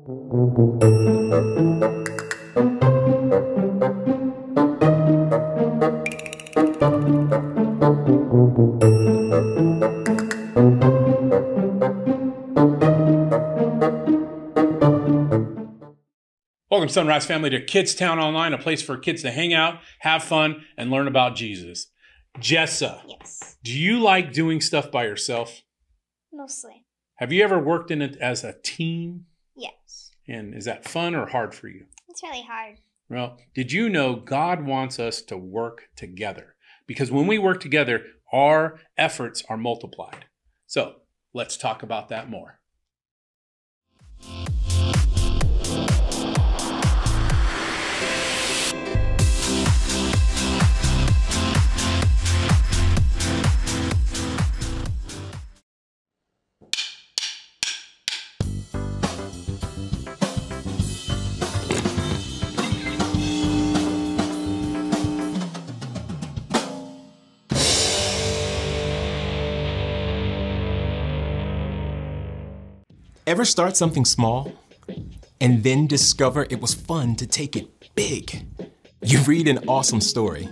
Welcome, Sunrise family, to Kids Town Online, a place for kids to hang out, have fun, and learn about Jesus. Jessa, Yes, do you like doing stuff by yourself? mostly. Have you ever worked in it as a team? Yes. And is that fun or hard for you? It's really hard. Well, did you know God wants us to work together? Because when we work together, our efforts are multiplied. So let's talk about that more. Ever start something small and then discover it was fun to take it big? You read an awesome story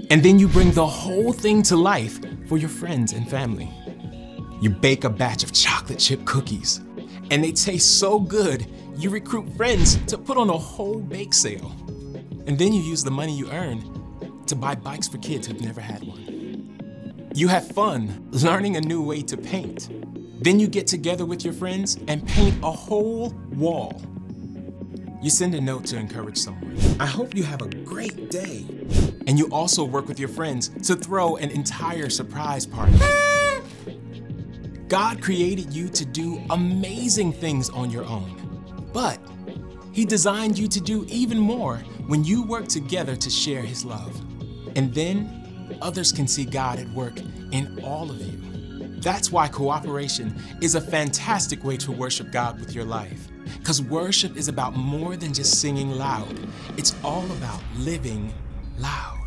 and then you bring the whole thing to life for your friends and family. You bake a batch of chocolate chip cookies and they taste so good you recruit friends to put on a whole bake sale. And then you use the money you earn to buy bikes for kids who've never had one. You have fun learning a new way to paint. Then you get together with your friends and paint a whole wall. You send a note to encourage someone. I hope you have a great day. And you also work with your friends to throw an entire surprise party. God created you to do amazing things on your own. But He designed you to do even more when you work together to share His love. And then others can see God at work in all of you. That's why cooperation is a fantastic way to worship God with your life. Because worship is about more than just singing loud. It's all about living loud.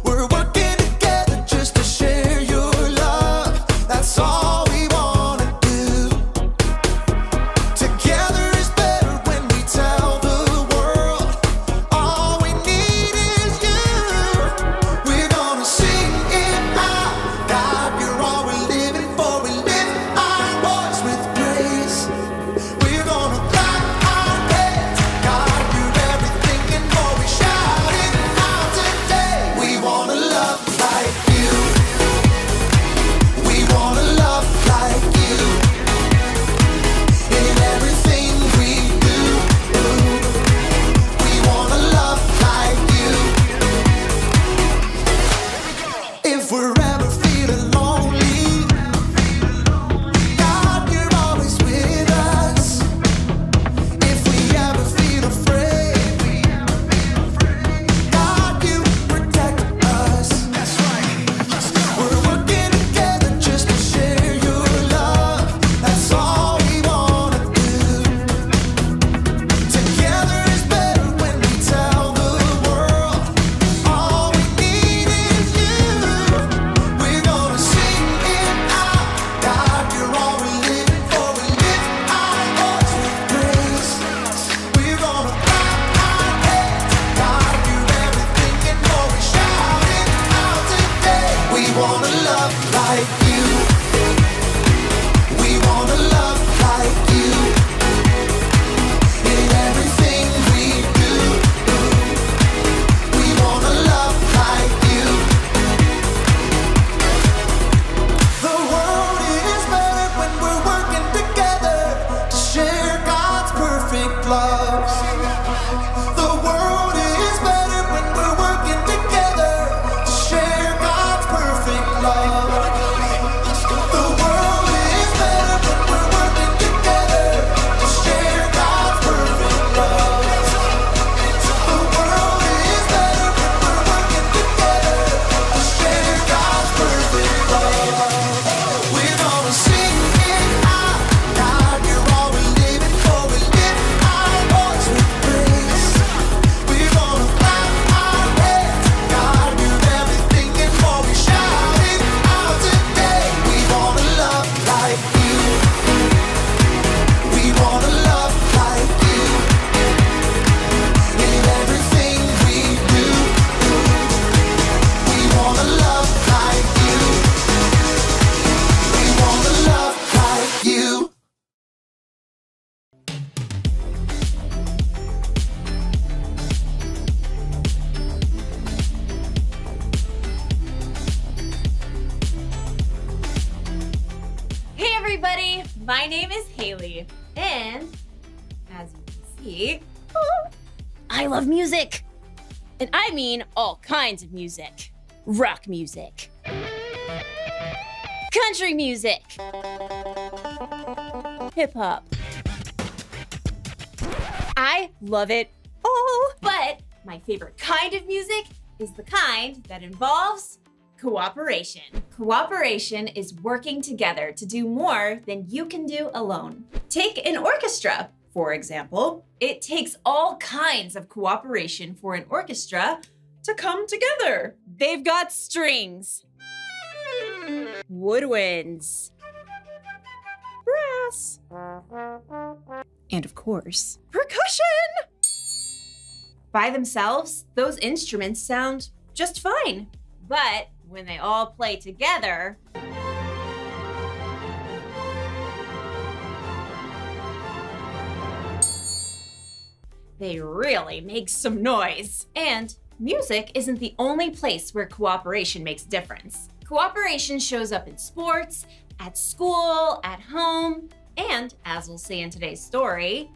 We're working together just to share your love. We wanna love like you. In everything we do. We wanna love like you. We wanna love like you. Hey everybody, my name is Haley, and as you can see, I love music. And I mean all kinds of music. Rock music. Country music. Hip hop. I love it all. but my favorite kind of music is the kind that involves cooperation. Cooperation is working together to do more than you can do alone. Take an orchestra, for example. It takes all kinds of cooperation for an orchestra to come together. They've got strings. Woodwinds. Brass. And of course, Percussion! By themselves, those instruments sound just fine. But when they all play together, they really make some noise. And music isn't the only place where cooperation makes a difference. Cooperation shows up in sports, at school, at home, and, as we'll see in today's story,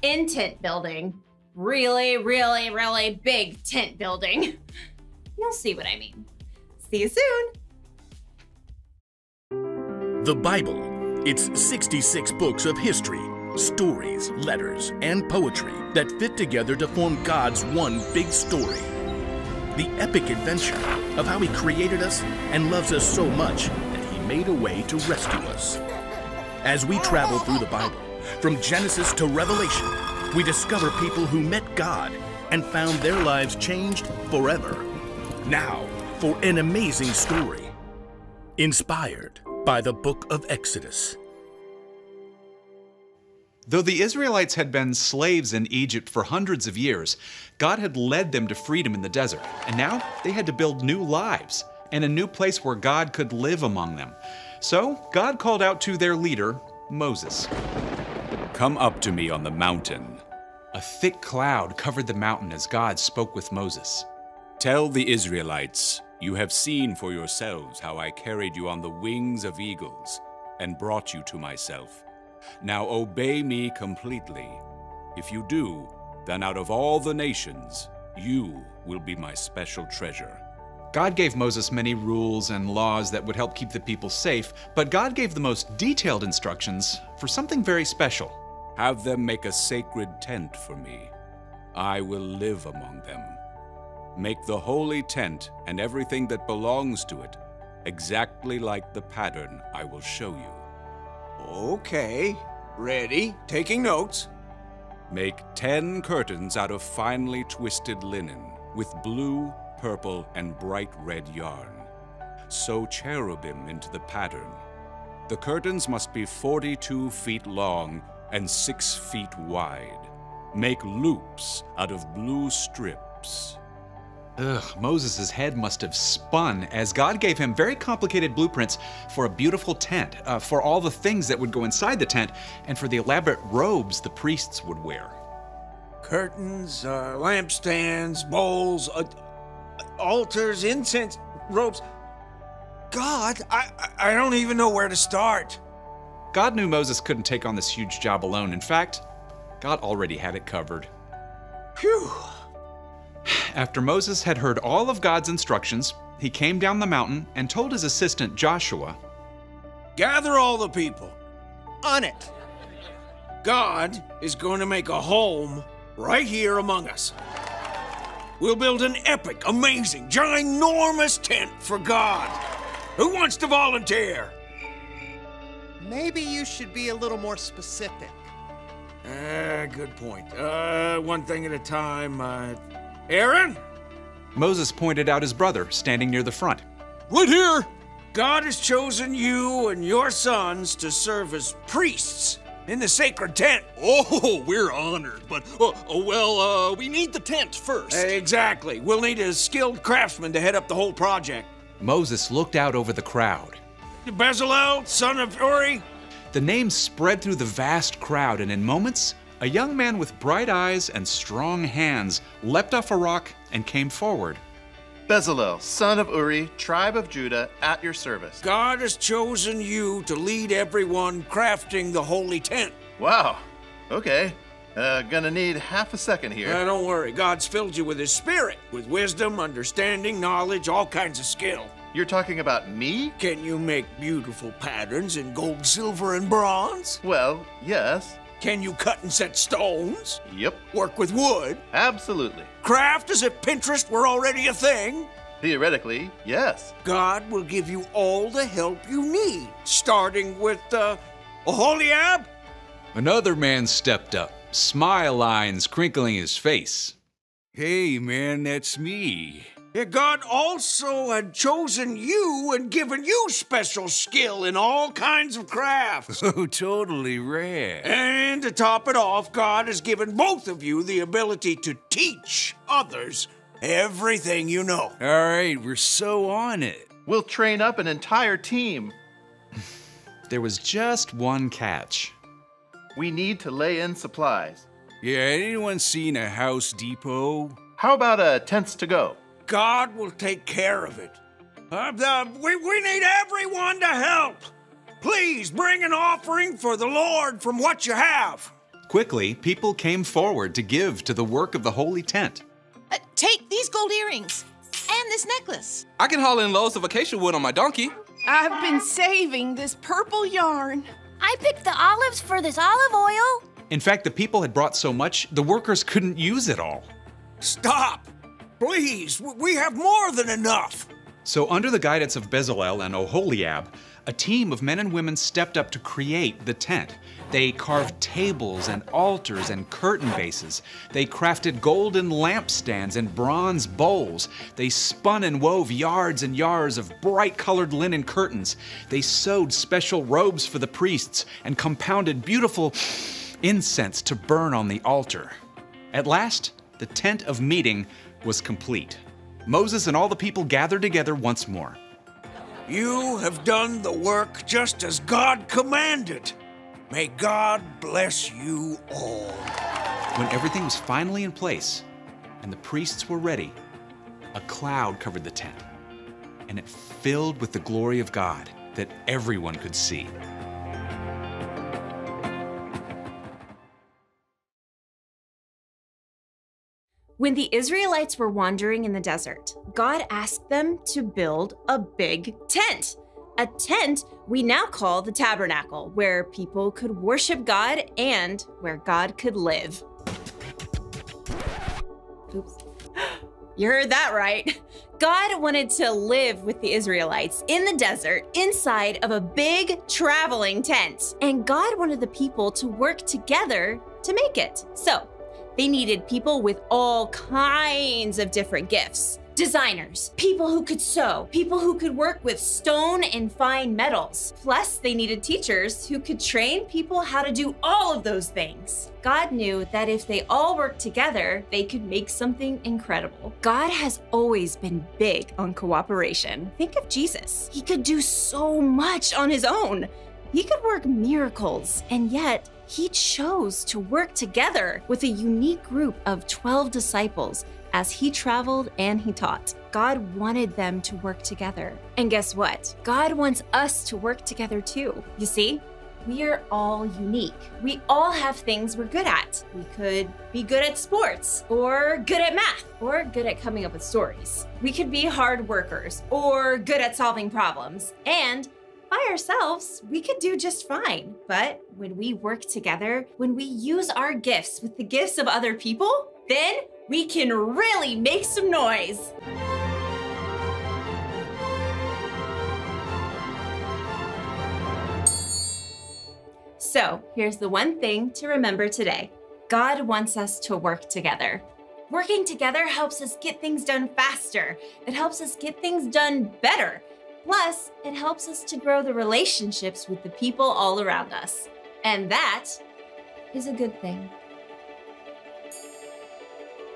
in tent building. Really, really, really big tent building. You'll see what I mean. See you soon. The Bible. It's 66 books of history, stories, letters, and poetry that fit together to form God's one big story. The epic adventure of how He created us and loves us so much that He made a way to rescue us. As we travel through the Bible, from Genesis to Revelation, we discover people who met God and found their lives changed forever. Now, for an amazing story, inspired by the book of Exodus. Though the Israelites had been slaves in Egypt for hundreds of years, God had led them to freedom in the desert, and now they had to build new lives and a new place where God could live among them. So God called out to their leader, Moses. Come up to me on the mountain. A thick cloud covered the mountain as God spoke with Moses. Tell the Israelites, you have seen for yourselves how I carried you on the wings of eagles and brought you to myself. Now obey me completely. If you do, then out of all the nations, you will be my special treasure. God gave Moses many rules and laws that would help keep the people safe, but God gave the most detailed instructions for something very special. Have them make a sacred tent for me. I will live among them. Make the holy tent and everything that belongs to it exactly like the pattern I will show you. Okay, ready, taking notes. Make 10 curtains out of finely twisted linen with blue, purple, and bright red yarn. Sew cherubim into the pattern. The curtains must be 42 feet long and 6 feet wide. Make loops out of blue strips. Moses' head must have spun as God gave him very complicated blueprints for a beautiful tent, for all the things that would go inside the tent, and for the elaborate robes the priests would wear. Curtains, lampstands, bowls, altars, incense, robes. God, I don't even know where to start. God knew Moses couldn't take on this huge job alone. In fact, God already had it covered. Phew. After Moses had heard all of God's instructions, he came down the mountain and told his assistant Joshua, Gather all the people. On it. God is going to make a home right here among us. We'll build an epic, amazing, ginormous tent for God. Who wants to volunteer? Maybe you should be a little more specific. Good point. One thing at a time. Aaron? Moses pointed out his brother, standing near the front. Right here! God has chosen you and your sons to serve as priests in the sacred tent. Oh, we're honored, but, we need the tent first. Exactly. We'll need a skilled craftsman to head up the whole project. Moses looked out over the crowd. Bezalel, son of Uri. The name spread through the vast crowd, and in moments, a young man with bright eyes and strong hands leapt off a rock and came forward. Bezalel, son of Uri, tribe of Judah, at your service. God has chosen you to lead everyone crafting the holy tent. Wow. Okay. Gonna need half a second here. Don't worry. God's filled you with His Spirit, with wisdom, understanding, knowledge, all kinds of skill. You're talking about me? Can you make beautiful patterns in gold, silver, and bronze? Well, yes. Can you cut and set stones? Yep. Work with wood? Absolutely. Craft as if Pinterest were already a thing? Theoretically, yes. God will give you all the help you need, starting with, Oholiab? Another man stepped up, smile lines crinkling his face. Hey, man, that's me. Yeah, God also had chosen you and given you special skill in all kinds of crafts. Oh, totally rad. And to top it off, God has given both of you the ability to teach others everything you know. All right, we're so on it. We'll train up an entire team. There was just one catch. We need to lay in supplies. Yeah, anyone seen a House Depot? How about tents to go? God will take care of it. We need everyone to help. Please bring an offering for the Lord from what you have. Quickly, people came forward to give to the work of the holy tent. Take these gold earrings and this necklace. I can haul in loads of acacia wood on my donkey. I've been saving this purple yarn. I picked the olives for this olive oil. In fact, the people had brought so much, the workers couldn't use it all. Stop! Please, we have more than enough. So under the guidance of Bezalel and Oholiab, a team of men and women stepped up to create the tent. They carved tables and altars and curtain bases. They crafted golden lampstands and bronze bowls. They spun and wove yards and yards of bright-colored linen curtains. They sewed special robes for the priests and compounded beautiful incense to burn on the altar. At last, the tent of meeting was complete. Moses and all the people gathered together once more. You have done the work just as God commanded. May God bless you all. When everything was finally in place and the priests were ready, a cloud covered the tent, and it filled with the glory of God that everyone could see. When the Israelites were wandering in the desert, God asked them to build a big tent. A tent we now call the tabernacle, where people could worship God and where God could live. Oops. You heard that right. God wanted to live with the Israelites in the desert inside of a big traveling tent. And God wanted the people to work together to make it. So they needed people with all kinds of different gifts. Designers, people who could sew, people who could work with stone and fine metals. Plus, they needed teachers who could train people how to do all of those things. God knew that if they all worked together, they could make something incredible. God has always been big on cooperation. Think of Jesus. He could do so much on his own. He could work miracles, and yet he chose to work together with a unique group of 12 disciples as he traveled and he taught. God wanted them to work together. And guess what? God wants us to work together too. You see, we are all unique. We all have things we're good at. We could be good at sports, or good at math, or good at coming up with stories. We could be hard workers, or good at solving problems. And by ourselves, we could do just fine. But when we work together, when we use our gifts with the gifts of other people, then we can really make some noise. So here's the one thing to remember today. God wants us to work together. Working together helps us get things done faster. It helps us get things done better. Plus, it helps us to grow the relationships with the people all around us. And that is a good thing.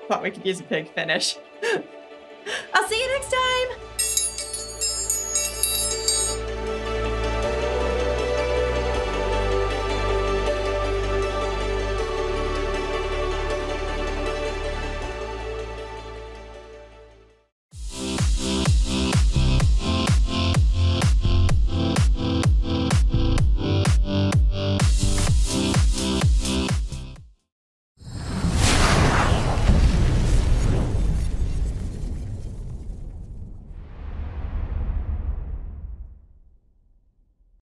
Thought we could use a pig finish. I'll see you next time!